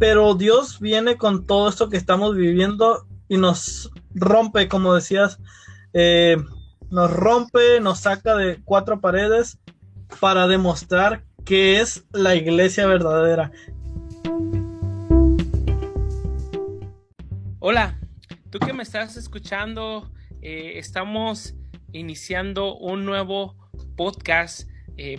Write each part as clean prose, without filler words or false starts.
pero Dios viene con todo esto que estamos viviendo y nos rompe, como decías, nos rompe, nos saca de cuatro paredes para demostrar que es la iglesia verdadera. Hola, tú que me estás escuchando, estamos iniciando un nuevo podcast,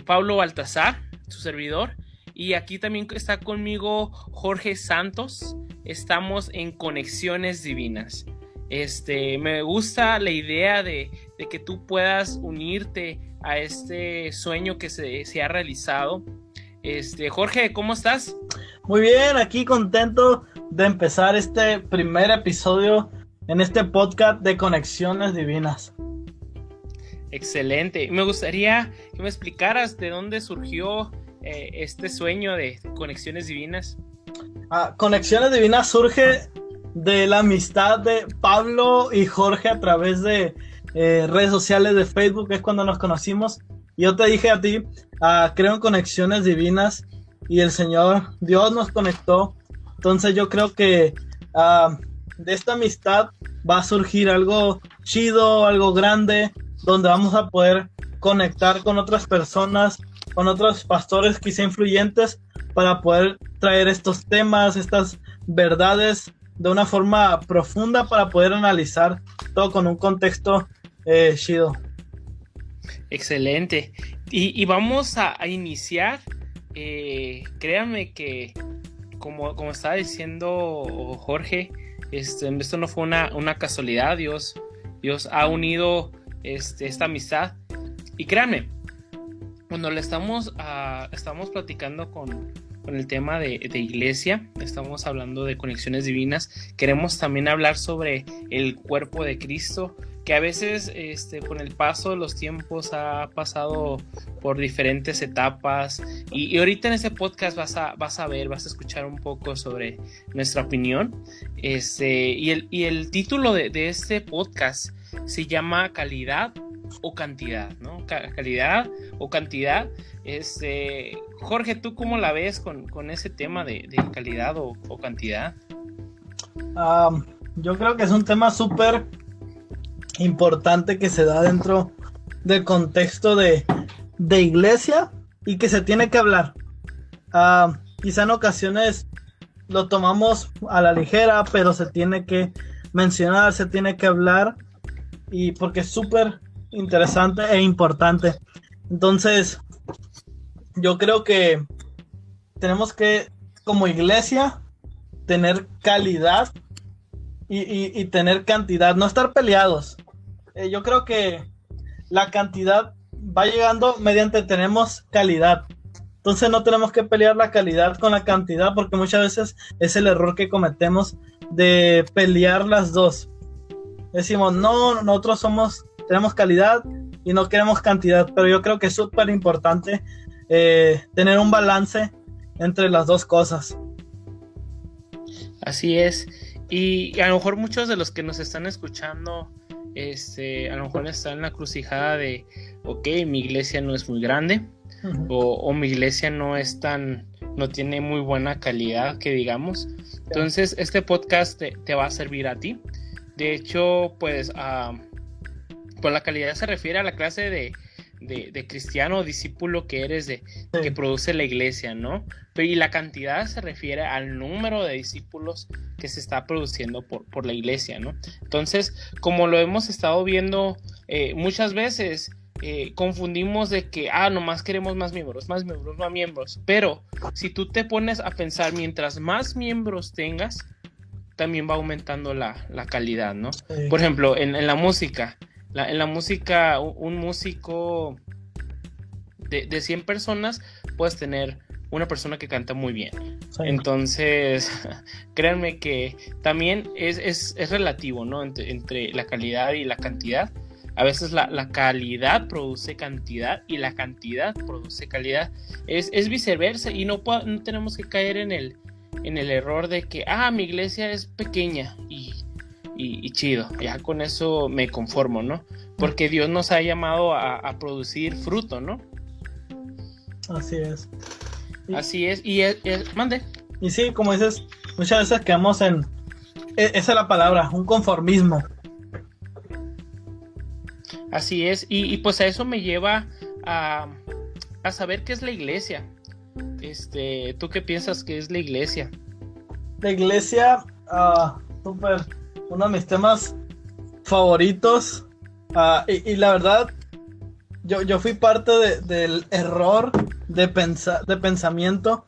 Pablo Baltasar, su servidor, y aquí también está conmigo Jorge Santos. Estamos en Conexiones Divinas. Me gusta la idea de que tú puedas unirte a este sueño que se ha realizado. Jorge, ¿cómo estás? Muy bien, aquí contento de empezar este primer episodio en este podcast de Conexiones Divinas. Excelente. Me gustaría que me explicaras de dónde surgió este sueño de Conexiones Divinas. Conexiones Divinas surge de la amistad de Pablo y Jorge a través de redes sociales de Facebook, es cuando nos conocimos. Yo te dije a ti, creo en Conexiones Divinas, y el Señor Dios nos conectó. Entonces yo creo que de esta amistad va a surgir algo chido, algo grande, donde vamos a poder conectar con otras personas, con otros pastores quizá influyentes, para poder traer estos temas, estas verdades de una forma profunda, para poder analizar todo con un contexto chido. Excelente. Y vamos a iniciar. Créanme que como estaba diciendo Jorge, esto no fue una casualidad. Dios ha unido esta amistad, y créanme, cuando le estamos platicando con el tema de iglesia, estamos hablando de conexiones divinas, queremos también hablar sobre el cuerpo de Cristo, que a veces con el paso de los tiempos ha pasado por diferentes etapas, y ahorita en este podcast vas a escuchar un poco sobre nuestra opinión, y el título de este podcast se llama Calidad o Cantidad, ¿no? Calidad o cantidad. Jorge, ¿tú cómo la ves con ese tema de calidad o cantidad? Yo creo que es un tema súper importante que se da dentro del contexto de iglesia y que se tiene que hablar. Quizá en ocasiones lo tomamos a la ligera, pero se tiene que mencionar, se tiene que hablar, y porque es súper interesante e importante. Entonces yo creo que tenemos que, como iglesia, tener calidad y tener cantidad, no estar peleados. Yo creo que la cantidad va llegando mediante tenemos calidad. Entonces no tenemos que pelear la calidad con la cantidad, porque muchas veces es el error que cometemos de pelear las dos. Decimos, no, nosotros tenemos calidad y no queremos cantidad, pero yo creo que es súper importante tener un balance entre las dos cosas. Así es. Y a lo mejor muchos de los que nos están escuchando, a lo mejor están en la crucijada de, ok, mi iglesia no es muy grande, uh-huh, o mi iglesia no tiene muy buena calidad, que digamos. Entonces, este podcast te va a servir a ti. De hecho, pues la calidad se refiere a la clase de cristiano o discípulo que eres, que produce la iglesia, ¿no? Y la cantidad se refiere al número de discípulos que se está produciendo por la iglesia, ¿no? Entonces, como lo hemos estado viendo muchas veces, confundimos de que nomás queremos más miembros, pero si tú te pones a pensar, mientras más miembros tengas, también va aumentando la calidad, ¿no? Sí. Por ejemplo, en la música, un músico de 100 personas, puedes tener una persona que canta muy bien. Sí. Entonces, créanme que también es relativo, ¿no? Entre la calidad y la cantidad. A veces la calidad produce cantidad y la cantidad produce calidad. Es viceversa, y no tenemos que caer en el error de que mi iglesia es pequeña y chido, ya con eso me conformo, ¿no? Porque Dios nos ha llamado a producir fruto, ¿no? Así es. Así es, y mande. Y sí, como dices, muchas veces quedamos en, esa es la palabra, un conformismo. Así es, y pues a eso me lleva a saber qué es la iglesia. ¿Tú qué piensas que es la iglesia? La iglesia, súper, uno de mis temas favoritos, y la verdad, yo fui parte del error de pensamiento,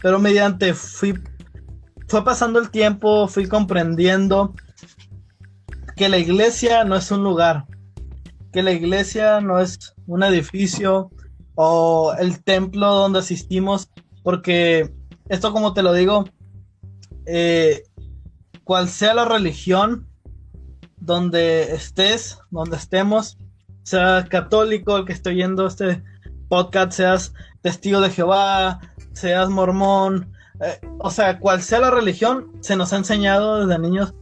pero mediante fue pasando el tiempo, fui comprendiendo que la iglesia no es un lugar, que la iglesia no es un edificio o el templo donde asistimos, porque esto, como te lo digo, cual sea la religión donde estés, donde estemos, sea católico el que esté oyendo este podcast, seas testigo de Jehová, seas mormón, o sea, cual sea la religión, se nos ha enseñado desde niños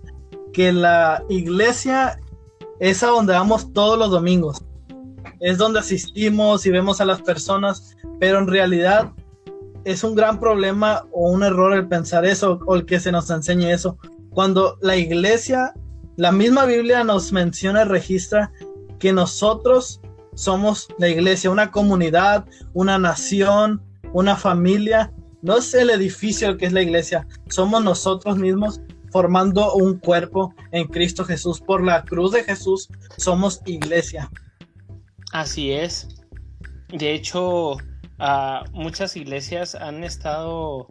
que la iglesia es a donde vamos todos los domingos, es donde asistimos y vemos a las personas, pero en realidad es un gran problema o un error el pensar eso o el que se nos enseñe eso, cuando la iglesia, la misma Biblia nos menciona y registra que nosotros somos la iglesia, una comunidad, una nación, una familia. No es el edificio el que es la iglesia, somos nosotros mismos formando un cuerpo en Cristo Jesús. Por la cruz de Jesús somos iglesia. Así es. De hecho, muchas iglesias han estado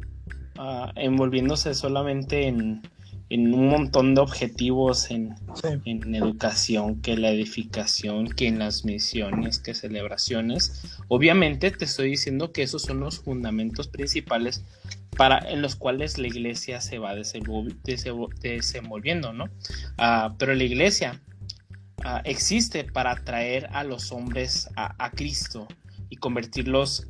envolviéndose solamente en un montón de objetivos en educación, que la edificación, que en las misiones, que celebraciones. Obviamente te estoy diciendo que esos son los fundamentos principales en los cuales la iglesia se va desenvolviendo, ¿no? Pero la iglesia existe para atraer a los hombres a Cristo y convertirlos.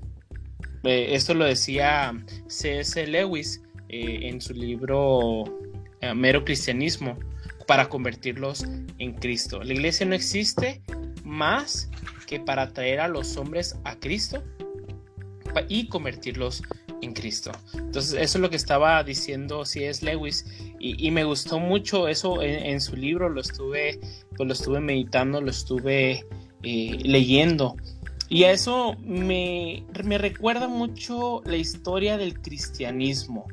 Esto lo decía C.S. Lewis en su libro Mero Cristianismo, para convertirlos en Cristo. La iglesia no existe más que para atraer a los hombres a Cristo y convertirlos en Cristo. Entonces eso es lo que estaba diciendo C.S. Lewis, y me gustó mucho eso en su libro. Lo estuve meditando, lo estuve leyendo, y a eso me recuerda mucho la historia del cristianismo.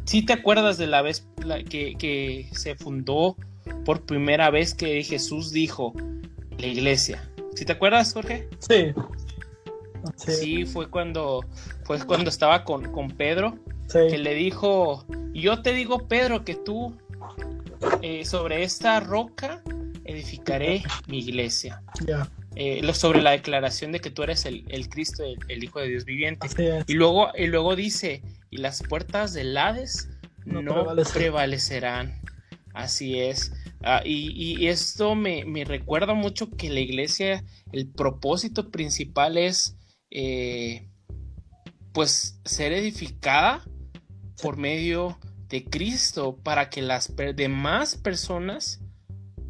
¿Sí te acuerdas de la vez que se fundó por primera vez, que Jesús dijo la iglesia? ¿Sí te acuerdas, Jorge? Sí. Sí, fue cuando estaba con Pedro, sí, que le dijo: yo te digo, Pedro, que tú sobre esta roca edificaré mi iglesia. Yeah. Sobre la declaración de que tú eres el Cristo, el Hijo de Dios viviente. Y luego dice: y las puertas del Hades no prevalecerán. Así es. Y esto me recuerda mucho que la iglesia, el propósito principal es pues ser edificada por medio de Cristo, para que las demás personas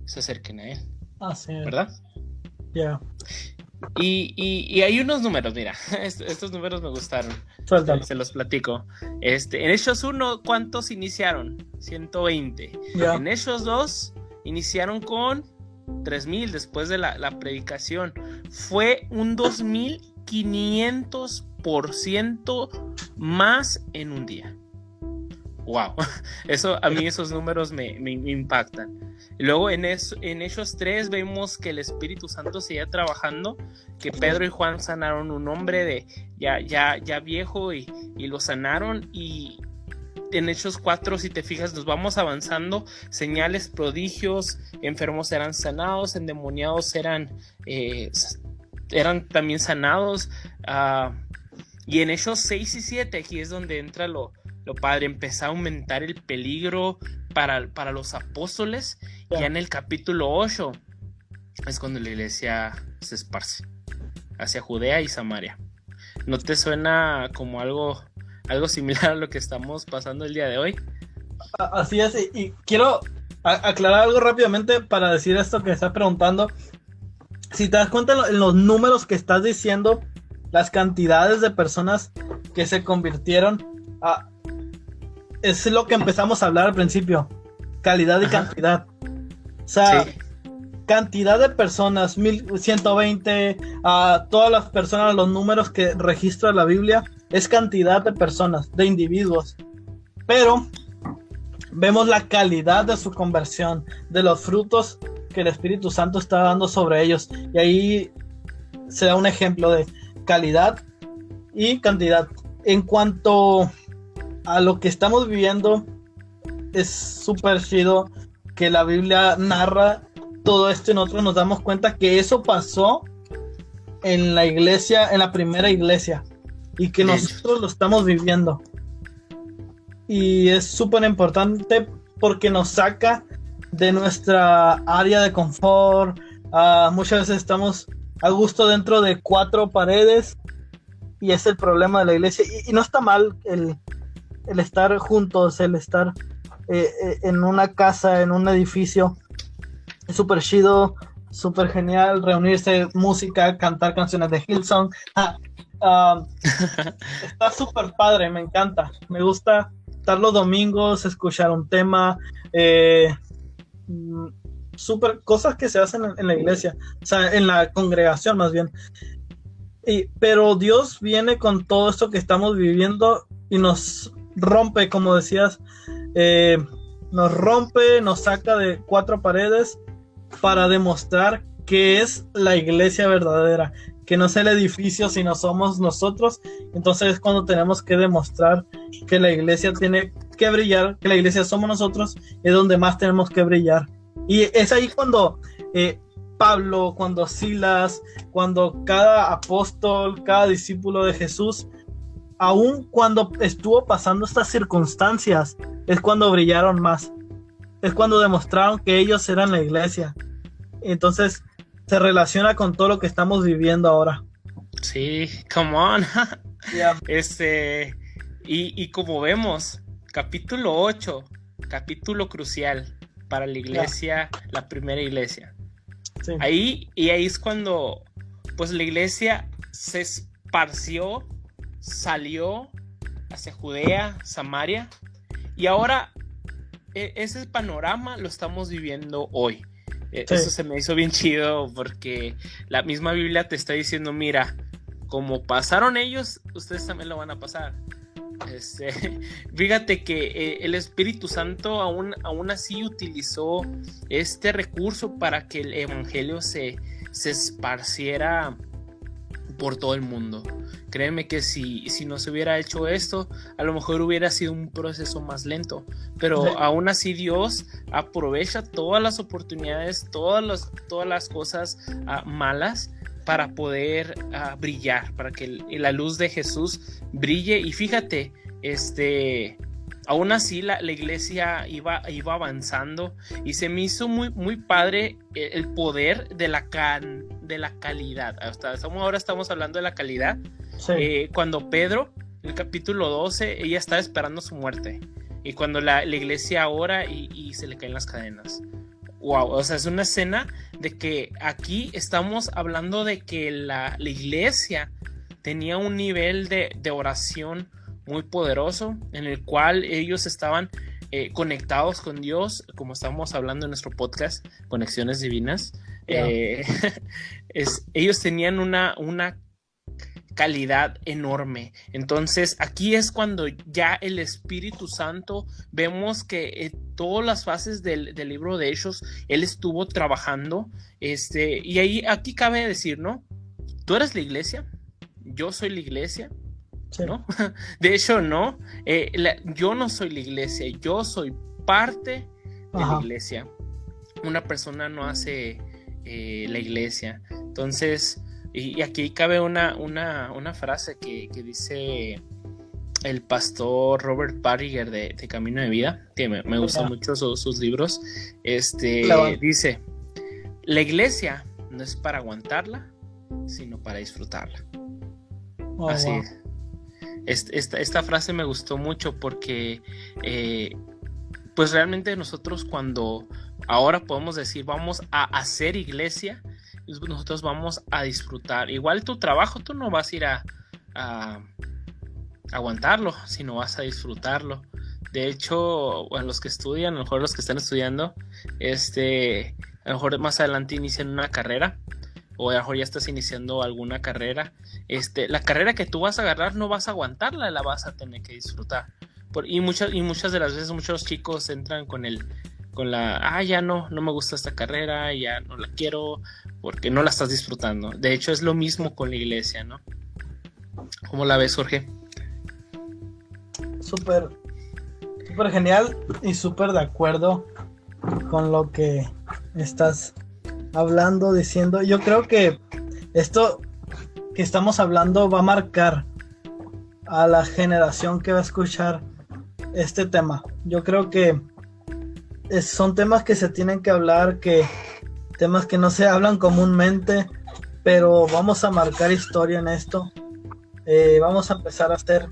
se acerquen a él. Así es. ¿Verdad? Ya. Yeah. Y hay unos números, mira, estos números me gustaron. Se los platico. En Hechos 1, ¿cuántos iniciaron? 120. Yeah. En Hechos 2 iniciaron con 3,000 después de la predicación. Fue un 2,500% más en un día. Wow, a mí esos números me impactan. Y luego en Hechos 3 vemos que el Espíritu Santo seguía trabajando, que Pedro y Juan sanaron un hombre ya viejo y lo sanaron. Y en Hechos 4, si te fijas, nos vamos avanzando, señales, prodigios, enfermos eran sanados, endemoniados eran también sanados. Y en Hechos 6 y 7, aquí es donde entra lo padre, empezó a aumentar el peligro para los apóstoles. Ya en el capítulo 8 es cuando la iglesia se esparce hacia Judea y Samaria. ¿No te suena como algo similar a lo que estamos pasando el día de hoy? Así es, y quiero aclarar algo rápidamente para decir esto que estás preguntando. Si te das cuenta en los números que estás diciendo, las cantidades de personas que se convirtieron a... Es lo que empezamos a hablar al principio, calidad y cantidad. O sea, sí, cantidad de personas, 1120, a todas las personas, los números que registra la Biblia, es cantidad de personas, de individuos. Pero vemos la calidad de su conversión, de los frutos que el Espíritu Santo está dando sobre ellos. Y ahí se da un ejemplo de calidad y cantidad. En cuanto a lo que estamos viviendo, es súper chido que la Biblia narra todo esto y nosotros nos damos cuenta que eso pasó en la iglesia, en la primera iglesia, y que nosotros lo estamos viviendo. Y es súper importante porque nos saca de nuestra área de confort. Muchas veces estamos a gusto dentro de 4 paredes y es el problema de la iglesia. Y no está mal el estar juntos, el estar en una casa, en un edificio. Es súper chido, súper genial reunirse, música, cantar canciones de Hillsong. Está súper padre, me encanta. Me gusta estar los domingos, escuchar un tema, súper cosas que se hacen en la iglesia, o sea, en la congregación más bien. Pero Dios viene con todo esto que estamos viviendo y nos rompe, como decías, nos rompe, nos saca de 4 paredes para demostrar que es la iglesia verdadera, que no es el edificio, sino somos nosotros. Entonces es cuando tenemos que demostrar que la iglesia tiene que brillar, que la iglesia somos nosotros, es donde más tenemos que brillar. Y es ahí cuando Pablo, cuando Silas, cuando cada apóstol, cada discípulo de Jesús, aun cuando estuvo pasando estas circunstancias, es cuando brillaron más. Es cuando demostraron que ellos eran la iglesia. Entonces se relaciona con todo lo que estamos viviendo ahora. Sí, come on. Yeah. Y como vemos, capítulo 8, capítulo crucial para la iglesia, la primera iglesia. Sí. Ahí es cuando pues la iglesia se esparció, salió hacia Judea, Samaria, y ahora ese panorama lo estamos viviendo hoy. Sí. Eso se me hizo bien chido porque la misma Biblia te está diciendo, mira, como pasaron ellos, ustedes también lo van a pasar. Fíjate que el Espíritu Santo aún así utilizó este recurso para que el evangelio se esparciera por todo el mundo. Créeme que si no se hubiera hecho esto, a lo mejor hubiera sido un proceso más lento, pero sí, aún así Dios aprovecha todas las oportunidades, todas las cosas malas para poder brillar, para que la luz de Jesús brille. Y fíjate, aún así la iglesia iba avanzando, y se me hizo muy, muy padre el poder de la calidad. Ahora estamos hablando de la calidad. Sí. Cuando Pedro, en el capítulo 12, ella estaba esperando su muerte, y cuando la iglesia ora y se le caen las cadenas. Wow, o sea, es una escena de que aquí estamos hablando de que la iglesia tenía un nivel de oración muy poderoso, en el cual ellos estaban conectados con Dios, como estamos hablando en nuestro podcast, Conexiones Divinas. Yeah. Ellos tenían una calidad enorme. Entonces aquí es cuando ya el Espíritu Santo, vemos que todas las fases del libro de Hechos él estuvo trabajando, y aquí cabe decir, ¿no? Tú eres la iglesia, yo soy la iglesia, sí, ¿no? De hecho, no, yo no soy la iglesia, yo soy parte de la iglesia. Una persona no hace la iglesia. Entonces, y aquí cabe una frase que dice el pastor Robert Barriger de Camino de Vida, que me gustan mucho sus libros. Dice: la iglesia no es para aguantarla, sino para disfrutarla. Así es. Esta frase me gustó mucho porque pues realmente nosotros, cuando ahora podemos decir vamos a hacer iglesia, nosotros vamos a disfrutar. Igual tu trabajo, tú no vas a ir a aguantarlo, sino vas a disfrutarlo. De hecho, a los que estudian, a lo mejor los que están estudiando, a lo mejor más adelante inician una carrera, o a lo mejor ya estás iniciando alguna carrera. La carrera que tú vas a agarrar no vas a aguantarla, la vas a tener que disfrutar. Y muchas de las veces muchos chicos entran ya no me gusta esta carrera, ya no la quiero, porque no la estás disfrutando. De hecho, es lo mismo con la iglesia, ¿no? ¿Cómo la ves, Jorge? Súper genial y súper de acuerdo con lo que estás hablando, diciendo. Yo creo que esto que estamos hablando va a marcar a la generación que va a escuchar este tema. Yo creo que son temas que se tienen que hablar, temas que no se hablan comúnmente, pero vamos a marcar historia en esto. Vamos a empezar a hacer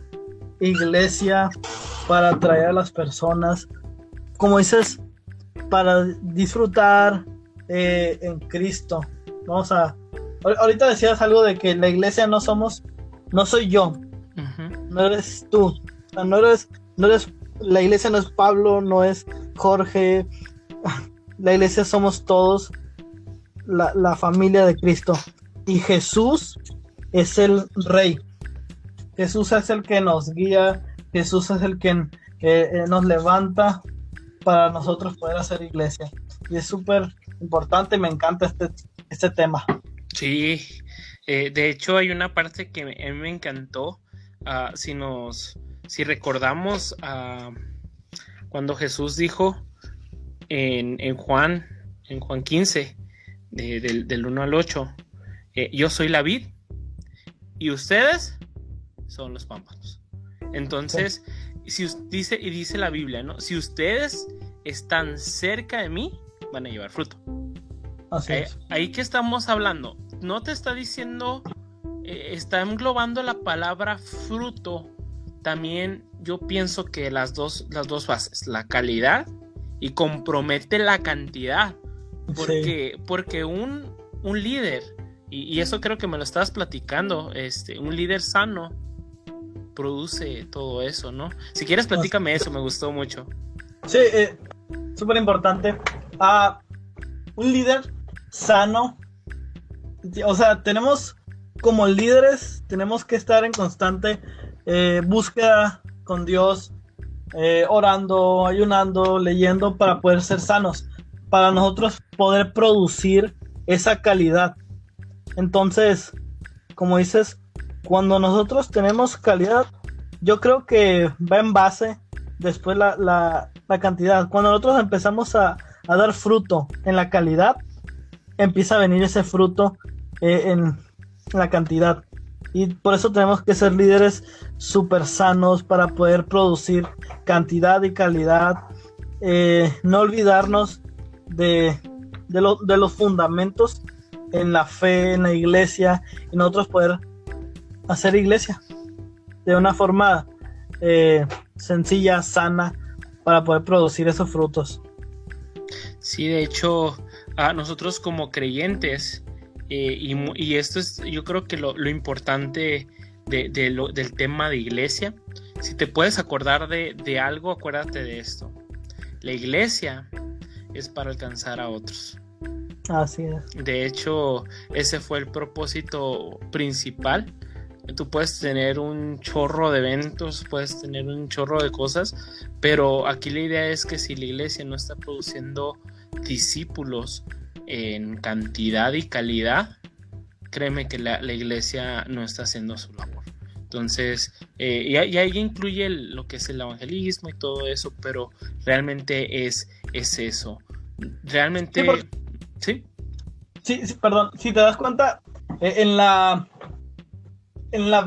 iglesia para atraer a las personas, como dices, para disfrutar en Cristo. Ahorita decías algo de que la iglesia no soy yo, no eres tú, o sea, no eres, la iglesia no es Pablo, no es Jorge, la iglesia somos todos, la familia de Cristo, y Jesús es el Rey. Jesús es el que nos guía, Jesús es el que nos levanta para nosotros poder hacer iglesia. Y es súper importante, me encanta este tema. Sí, de hecho hay una parte que a mí me encantó. Si recordamos cuando Jesús dijo en Juan 15, del 1 al 8, yo soy la vid y ustedes son los pámpanos. Entonces, sí. dice la Biblia, ¿no? Si ustedes están cerca de mí, van a llevar fruto. Así es. Ahí que estamos hablando, no te está diciendo, está englobando la palabra fruto. También yo pienso que las dos bases, la calidad y compromete la cantidad. Porque un líder, y eso creo que me lo estabas platicando, un líder sano produce todo eso, ¿no? Si quieres, platícame eso, me gustó mucho. Sí, súper importante. Un líder sano, o sea, como líderes, tenemos que estar en constante búsqueda con Dios, orando, ayunando, leyendo para poder ser sanos, para nosotros poder producir esa calidad. Entonces, como dices, cuando nosotros tenemos calidad, yo creo que va en base después la cantidad. Cuando nosotros empezamos a dar fruto en la calidad, empieza a venir ese fruto en la cantidad. Y por eso tenemos que ser líderes súper sanos para poder producir cantidad y calidad. No olvidarnos de los fundamentos en la fe, en la iglesia, y nosotros poder hacer iglesia de una forma sencilla, sana, para poder producir esos frutos. Sí, de hecho, nosotros como creyentes, y esto es, yo creo que lo importante del tema de iglesia, si te puedes acordar de algo, acuérdate de esto. La iglesia es para alcanzar a otros. Así es. De hecho, ese fue el propósito principal. Tú puedes tener un chorro de eventos, puedes tener un chorro de cosas, pero aquí la idea es que si la iglesia no está produciendo discípulos en cantidad y calidad, créeme que la iglesia no está haciendo su labor. Entonces, y ahí incluye lo que es el evangelismo y todo eso, pero realmente es eso. Realmente... ¿Sí? Sí, perdón, si te das cuenta, en la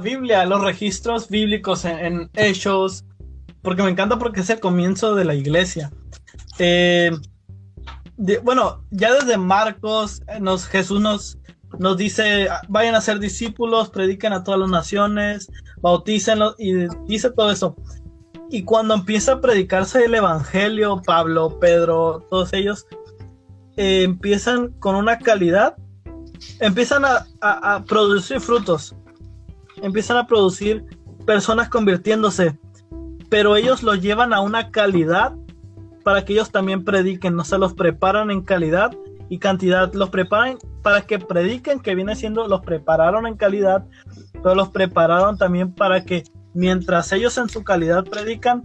Biblia, los registros bíblicos en Hechos, porque me encanta porque es el comienzo de la iglesia. Bueno, ya desde Marcos, Jesús nos dice, vayan a ser discípulos, prediquen a todas las naciones, bautícenlos, y dice todo eso. Y cuando empieza a predicarse el evangelio, Pablo, Pedro, todos ellos, empiezan con una calidad, empiezan a producir frutos, empiezan a producir personas convirtiéndose, pero ellos lo llevan a una calidad para que ellos también prediquen, o sea, los preparan en calidad y cantidad, los preparan para que prediquen, que viene siendo, los prepararon en calidad, pero los prepararon también para que mientras ellos en su calidad predican,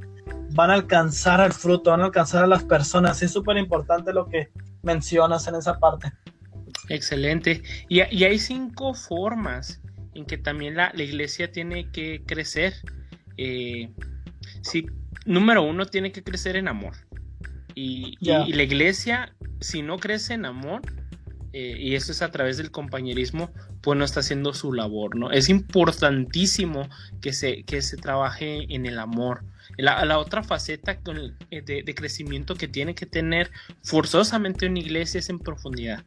van a alcanzar el fruto, van a alcanzar a las personas. Es súper importante lo que mencionas en esa parte. Excelente. Y hay 5 formas en que también la iglesia tiene que crecer. Sí, número 1, tiene que crecer en amor. Y la iglesia, si no crece en amor, y eso es a través del compañerismo, pues no está haciendo su labor, ¿no? Es importantísimo que se trabaje en el amor. La otra faceta de crecimiento que tiene que tener forzosamente una iglesia es en profundidad.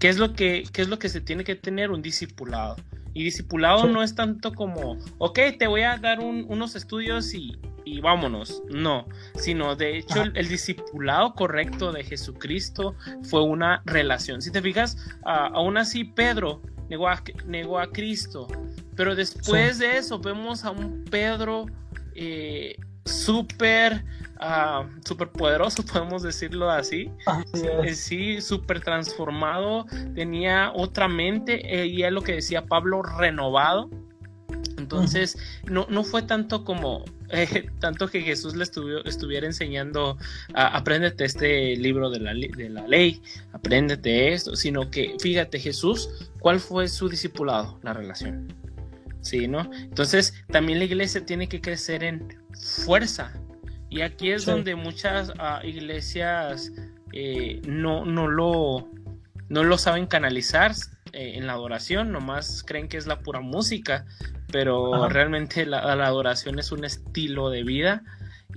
¿Qué es lo que se tiene que tener? Un discipulado. Y discipulado no es tanto como, ok, te voy a dar unos estudios y vámonos. No, sino de hecho el discipulado correcto de Jesucristo fue una relación. Si te fijas, aún así Pedro negó a Cristo, pero después de eso vemos a un Pedro súper poderoso, podemos decirlo así. Sí, súper transformado, tenía otra mente, y es lo que decía Pablo, renovado. Entonces no fue tanto como tanto que Jesús le estuviera enseñando apréndete este libro de la ley, apréndete esto, sino que fíjate, Jesús, ¿cuál fue su discipulado? La relación. Sí, ¿no? Entonces también la iglesia tiene que crecer en fuerza, y aquí es donde muchas iglesias no lo saben canalizar en la adoración, nomás creen que es la pura música, pero realmente la adoración es un estilo de vida,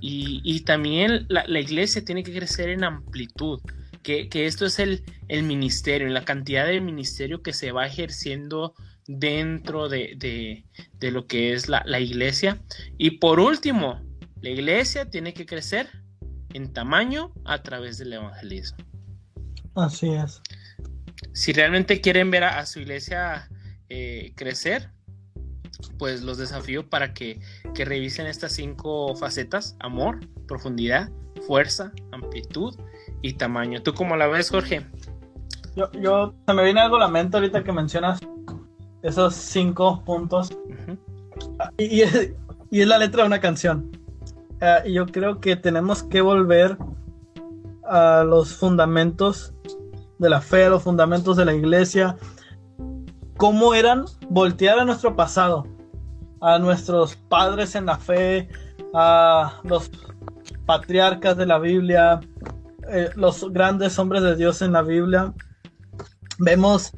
y también la iglesia tiene que crecer en amplitud, que esto es el ministerio, la cantidad de ministerio que se va ejerciendo dentro de lo que es la iglesia. Y por último, la iglesia tiene que crecer en tamaño a través del evangelismo. Así es. Si realmente quieren ver a su iglesia crecer, pues los desafío para que revisen estas 5 facetas: amor, profundidad, fuerza, amplitud y tamaño. ¿Tú cómo la ves, Jorge? Yo se me viene algo a la mente ahorita que mencionas esos 5 puntos. Y es la letra de una canción. Y yo creo que tenemos que volver a los fundamentos de la fe, a los fundamentos de la iglesia. ¿Cómo eran? Voltear a nuestro pasado, a nuestros padres en la fe, a los patriarcas de la Biblia, los grandes hombres de Dios en la Biblia. Vemos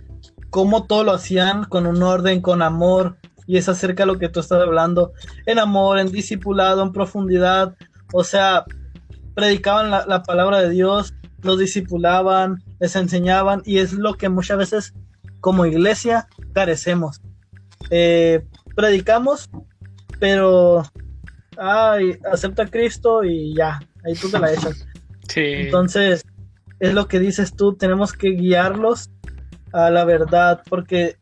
cómo todo lo hacían con un orden, con amor, y es acerca de lo que tú estás hablando, en amor, en discipulado, en profundidad. O sea, predicaban la palabra de Dios, los discipulaban, les enseñaban, y es lo que muchas veces como iglesia carecemos. Predicamos, pero acepta a Cristo y ya, ahí tú te la echas. Sí. Entonces, es lo que dices tú, tenemos que guiarlos a la verdad, porque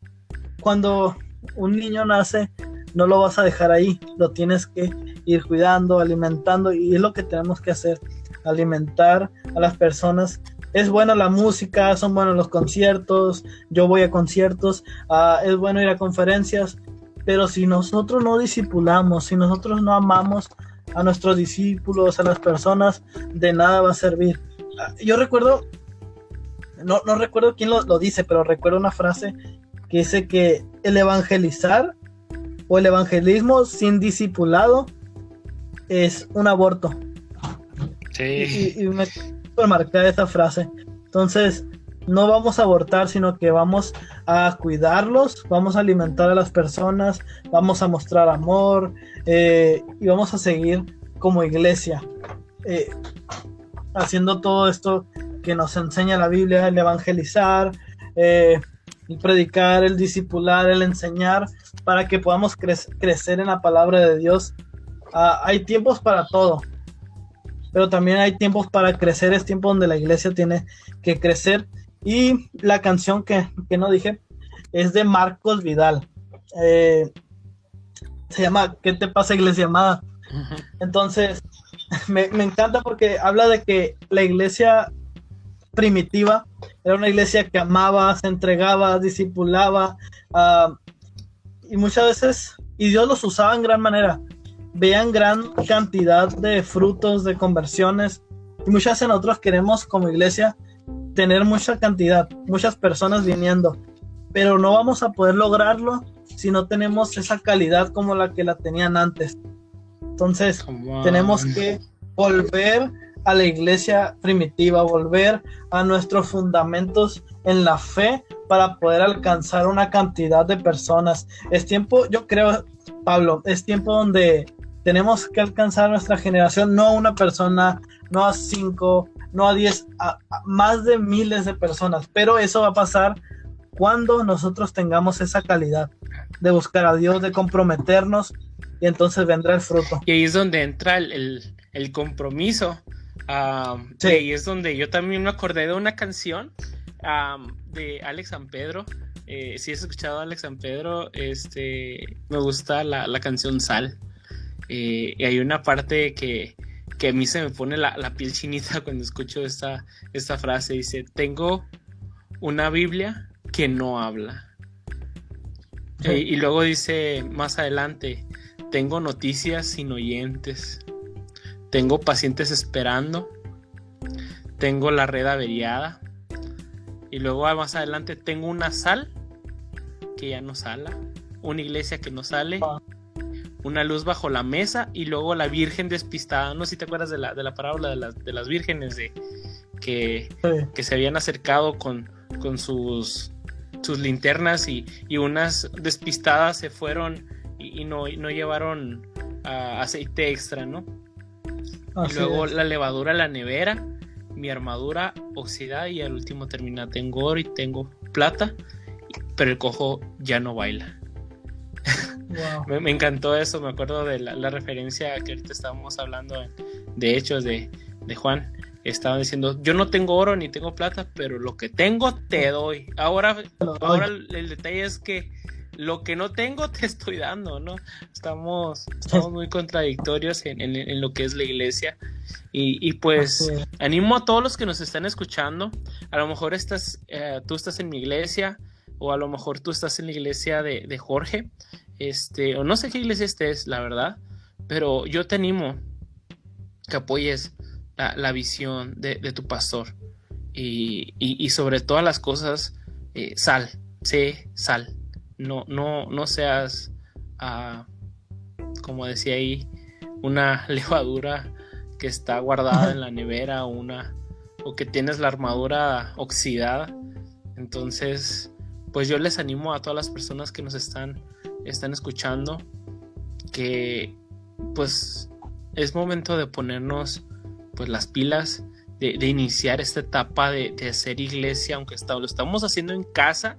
cuando un niño nace, no lo vas a dejar ahí, lo tienes que ir cuidando, alimentando, y es lo que tenemos que hacer, alimentar a las personas. Es buena la música, son buenos los conciertos, yo voy a conciertos, es bueno ir a conferencias, pero si nosotros no discipulamos, si nosotros no amamos a nuestros discípulos, a las personas, de nada va a servir. Yo recuerdo, no recuerdo quién lo dice, pero recuerdo una frase que dice que el evangelizar o el evangelismo sin discipulado es un aborto. Sí. Y me marcar esa frase. Entonces, no vamos a abortar, sino que vamos a cuidarlos, vamos a alimentar a las personas, vamos a mostrar amor, y vamos a seguir como iglesia haciendo todo esto que nos enseña la Biblia, el evangelizar, el predicar, el discipular, el enseñar, para que podamos crecer en la palabra de Dios. Hay tiempos para todo, pero también hay tiempos para crecer, es tiempo donde la iglesia tiene que crecer. Y la canción que no dije es de Marcos Vidal. Se llama ¿Qué te pasa, iglesia amada? Entonces, me encanta porque habla de que la iglesia primitiva era una iglesia que amaba, se entregaba, discipulaba, y muchas veces, y Dios los usaba en gran manera. Vean gran cantidad de frutos, de conversiones, y muchas veces nosotros queremos como iglesia tener mucha cantidad, muchas personas viniendo, pero no vamos a poder lograrlo si no tenemos esa calidad como la que la tenían antes. Entonces tenemos que volver a la iglesia primitiva, volver a nuestros fundamentos en la fe para poder alcanzar una cantidad de personas. Es tiempo, yo creo, Pablo, es tiempo donde tenemos que alcanzar a nuestra generación, no a una persona, no a 5, no a 10, a más de miles de personas, pero eso va a pasar cuando nosotros tengamos esa calidad de buscar a Dios, de comprometernos, y entonces vendrá el fruto. Y ahí es donde entra el compromiso. Sí. Y es donde yo también me acordé de una canción de Alex San Pedro. Si has escuchado a Alex San Pedro, me gusta la canción Sal. Y hay una parte que a mí se me pone la piel chinita cuando escucho esta frase. Dice: tengo una Biblia que no habla. Sí. Y luego dice más adelante: tengo noticias sin oyentes, tengo pacientes esperando, tengo la red averiada. Y luego más adelante: tengo una sal que ya no sala, una iglesia que no sale, una luz bajo la mesa, y luego la virgen despistada. No sé si te acuerdas de la parábola de las vírgenes que se habían acercado con sus linternas, y unas despistadas se fueron y no llevaron aceite extra, ¿no? Así y luego es. La levadura, la nevera, mi armadura oxidada, y al último termina: tengo oro y tengo plata, pero el cojo ya no baila. Wow. me encantó eso. Me acuerdo de la referencia que ahorita estábamos hablando de Hechos de Juan. Estaban diciendo: yo no tengo oro ni tengo plata, pero lo que tengo te doy. Ahora el detalle es que lo que no tengo te estoy dando, ¿no? Estamos muy contradictorios en lo que es la iglesia. Y pues animo a todos los que nos están escuchando. A lo mejor tú estás en mi iglesia, o a lo mejor tú estás en la iglesia de Jorge, o no sé qué iglesia estés, la verdad, pero yo te animo que apoyes la visión de tu pastor, y sobre todas las cosas, sal. No seas, como decía ahí, una levadura que está guardada en la nevera, o que tienes la armadura oxidada. Entonces, pues yo les animo a todas las personas que nos están escuchando, que pues es momento de ponernos pues las pilas, de iniciar esta etapa de hacer iglesia, aunque lo estamos haciendo en casa,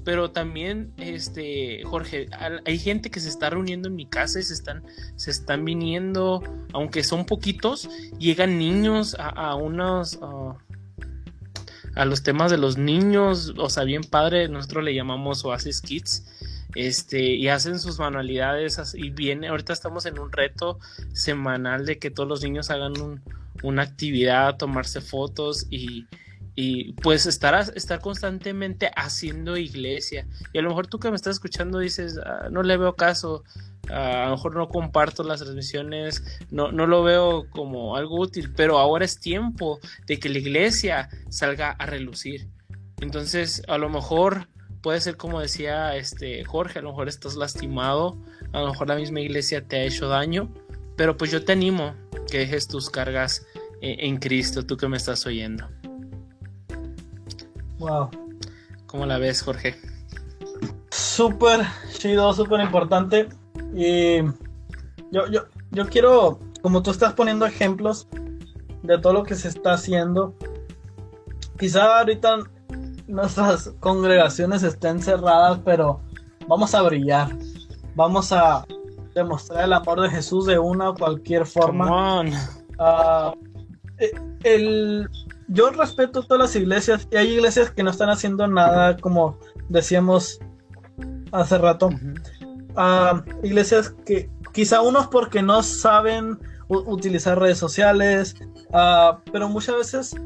pero también, Jorge, hay gente que se está reuniendo en mi casa y se están viniendo, aunque son poquitos. Llegan niños a los temas de los niños, o sea, bien padre. Nosotros le llamamos Oasis Kids, y hacen sus manualidades, y viene, ahorita estamos en un reto semanal de que todos los niños hagan una actividad, tomarse fotos, y pues estar constantemente haciendo iglesia. Y a lo mejor tú que me estás escuchando dices: no le veo caso, a lo mejor no comparto las transmisiones, no lo veo como algo útil, pero ahora es tiempo de que la iglesia salga a relucir. Entonces, a lo mejor puede ser como decía Jorge: a lo mejor estás lastimado, a lo mejor la misma iglesia te ha hecho daño, pero pues yo te animo que dejes tus cargas en Cristo, tú que me estás oyendo. Wow. ¿Cómo la ves, Jorge? Súper chido, súper importante. Y yo quiero, como tú estás poniendo ejemplos de todo lo que se está haciendo, quizá ahorita nuestras congregaciones estén cerradas, pero vamos a brillar, vamos a demostrar el amor de Jesús de una o cualquier forma. Yo respeto todas las iglesias, y hay iglesias que no están haciendo nada, como decíamos hace rato. iglesias que quizá unos porque no saben utilizar redes sociales, pero muchas veces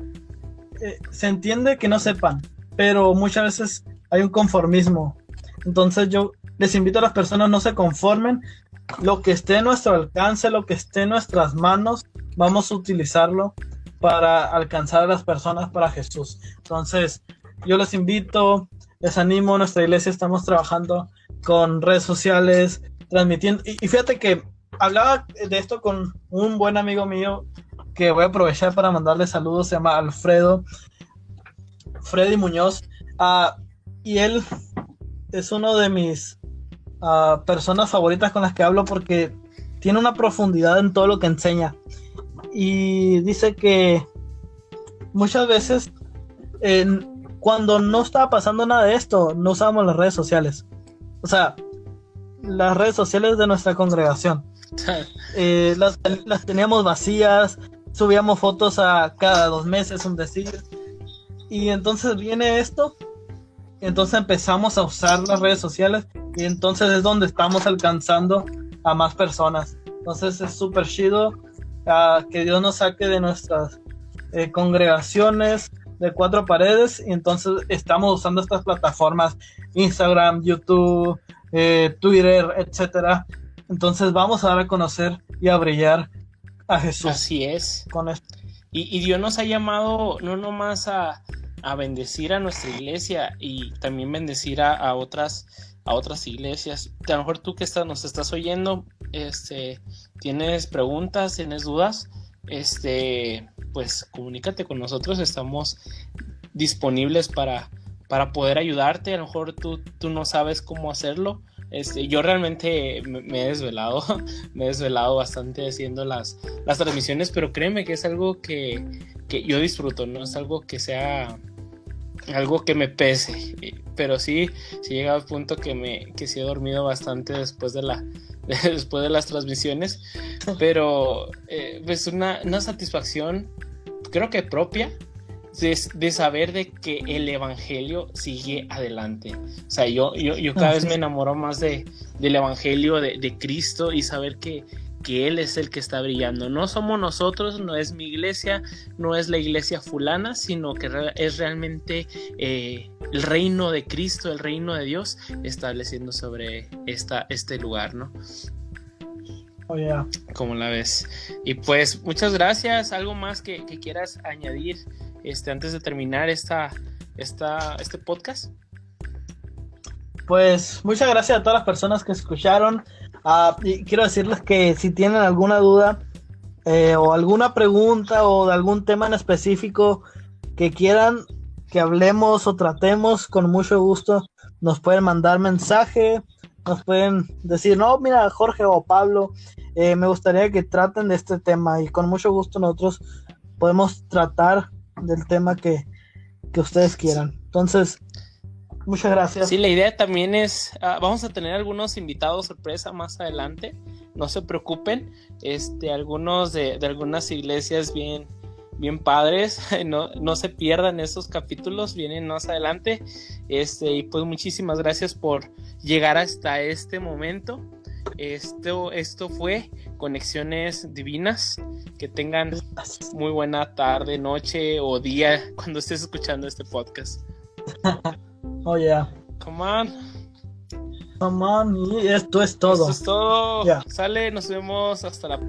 se entiende que no sepan, pero muchas veces hay un conformismo. Entonces yo les invito a las personas, no se conformen, lo que esté en nuestro alcance, lo que esté en nuestras manos, vamos a utilizarlo para alcanzar a las personas para Jesús. Entonces yo les invito, les animo, nuestra iglesia estamos trabajando con redes sociales, transmitiendo, y fíjate que hablaba de esto con un buen amigo mío que voy a aprovechar para mandarle saludos, se llama Freddy Muñoz, y él es uno de mis personas favoritas con las que hablo porque tiene una profundidad en todo lo que enseña, y dice que muchas veces cuando no estaba pasando nada de esto, no usábamos las redes sociales, o sea, las redes sociales de nuestra congregación. Las teníamos vacías, subíamos fotos a cada 2 meses, un decir, y entonces viene esto, entonces empezamos a usar las redes sociales, y entonces es donde estamos alcanzando a más personas. Entonces es súper chido que Dios nos saque de nuestras congregaciones de 4 paredes, y entonces estamos usando estas plataformas, Instagram, YouTube, Twitter, etcétera. Entonces vamos a dar a conocer y a brillar a Jesús. Así es. Con esto. Y Dios nos ha llamado no nomás a bendecir a nuestra iglesia, y también bendecir a otras iglesias. A lo mejor tú que nos estás oyendo, tienes preguntas, tienes dudas, pues comunícate con nosotros, estamos disponibles para poder ayudarte. A lo mejor tú no sabes cómo hacerlo. Yo realmente me he desvelado bastante haciendo las transmisiones, pero créeme que es algo que yo disfruto, no es algo que sea algo que me pese, pero sí he llegado al punto que sí he dormido bastante después de las transmisiones, pero pues una satisfacción, creo que propia, de saber de que el evangelio sigue adelante. O sea, yo cada vez me enamoro más del evangelio de Cristo, y saber que Él es el que está brillando. No somos nosotros, no es mi iglesia, no es la iglesia fulana, sino que es realmente el reino de Cristo, el reino de Dios estableciendo sobre este lugar, ¿no? Oh, yeah. ¿Cómo la ves? Y pues muchas gracias. ¿Algo más que quieras añadir antes de terminar este podcast? Pues muchas gracias a todas las personas que escucharon, y quiero decirles que si tienen alguna duda o alguna pregunta o de algún tema en específico que quieran que hablemos o tratemos, con mucho gusto nos pueden mandar mensaje, nos pueden decir, no, mira, Jorge o Pablo, me gustaría que traten de este tema, y con mucho gusto nosotros podemos tratar del tema que ustedes quieran. Entonces, muchas gracias. Sí, la idea también es, vamos a tener algunos invitados sorpresa más adelante, no se preocupen, algunos de algunas iglesias bien padres, no se pierdan esos capítulos, vienen más adelante, y pues muchísimas gracias por llegar hasta este momento. Esto fue Conexiones Divinas. Que tengan muy buena tarde, noche o día cuando estés escuchando este podcast. Oh, yeah. Come on, y esto es todo. Esto es todo. Yeah. Sale, nos vemos hasta la